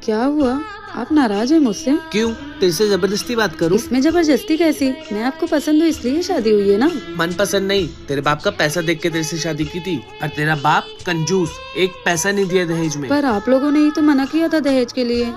क्या हुआ? आप नाराज हैं मुझसे? क्यों? तेरे से जबरदस्ती बात करूं? इसमें जबरदस्ती कैसी? मैं आपको पसंद हूँ इसलिए शादी हुई है ना। मन पसंद नहीं, तेरे बाप का पैसा देख के तेरे से शादी की थी। और तेरा बाप कंजूस, एक पैसा नहीं दिया दहेज में। पर आप लोगों ने ही तो मना किया था दहेज के लिए।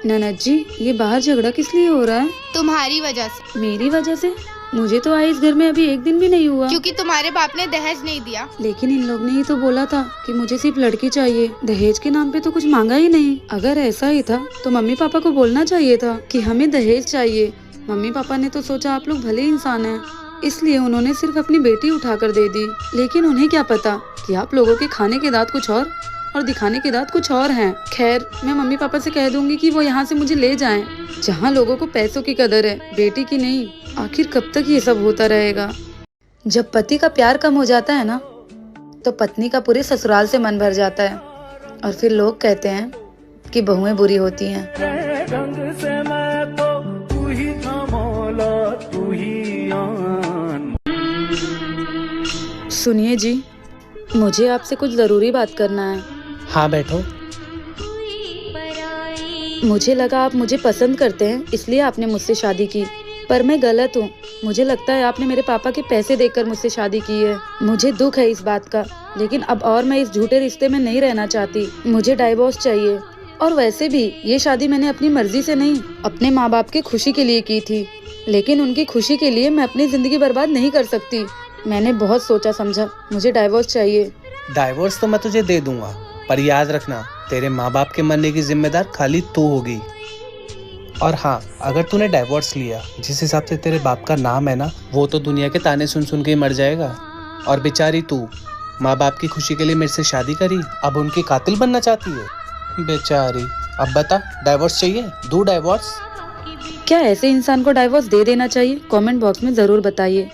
ननद जी, ये बाहर झगड़ा किस लिए हो रहा है? तुम्हारी वजह से। मेरी वजह से? मुझे तो आए इस घर में अभी एक दिन भी नहीं हुआ। क्योंकि तुम्हारे बाप ने दहेज नहीं दिया। लेकिन इन लोग ने ही तो बोला था कि मुझे सिर्फ लड़की चाहिए, दहेज के नाम पे तो कुछ मांगा ही नहीं। अगर ऐसा ही था तो मम्मी पापा को बोलना चाहिए था कि हमें दहेज चाहिए। मम्मी पापा ने तो सोचा आप लोग भले इंसान हैं, इसलिए उन्होंने सिर्फ अपनी बेटी उठाकर दे दी। लेकिन उन्हें क्या पता कि आप लोगों के खाने के दांत कुछ और दिखाने के दांत कुछ और हैं। खैर, मैं मम्मी पापा से कह दूंगी कि वो यहाँ से मुझे ले जाएं। जहाँ लोगों को पैसों की कदर है, बेटी की नहीं। आखिर कब तक ये सब होता रहेगा? जब पति का प्यार कम हो जाता है ना, तो पत्नी का पूरे ससुराल से मन भर जाता है और फिर लोग कहते हैं कि बहुएं बुरी होती हैं। सुनिए जी, मुझे आपसे कुछ जरूरी बात करना है। हाँ बैठो। मुझे लगा आप मुझे पसंद करते हैं, इसलिए आपने मुझसे शादी की। पर मैं गलत हूँ। मुझे लगता है आपने मेरे पापा के पैसे देखकर मुझसे शादी की है। मुझे दुख है इस बात का, लेकिन अब और मैं इस झूठे रिश्ते में नहीं रहना चाहती। मुझे डाइवोर्स चाहिए। और वैसे भी ये शादी मैंने अपनी मर्जी से नहीं, अपने माँ बाप की खुशी के लिए की थी। लेकिन उनकी खुशी के लिए मैं अपनी जिंदगी बर्बाद नहीं कर सकती। मैंने बहुत सोचा समझा, मुझे डाइवोर्स चाहिए। डाइवोर्स तो मैं तुझे दे दूंगा, पर याद रखना तेरे माँ बाप के मरने की जिम्मेदार खाली तू होगी। और हाँ, अगर तूने डाइवोर्स लिया, जिस हिसाब से तेरे बाप का नाम है ना, वो तो दुनिया के ताने सुन सुन के ही मर जाएगा। और बेचारी तू माँ बाप की खुशी के लिए मेरे से शादी करी, अब उनकी कातिल बनना चाहती है बेचारी। अब बता, डाइवोर्स चाहिए? दूँ डाइवोर्स? क्या ऐसे इंसान को डाइवोर्स दे देना चाहिए? कमेंट बॉक्स में जरूर बताइए।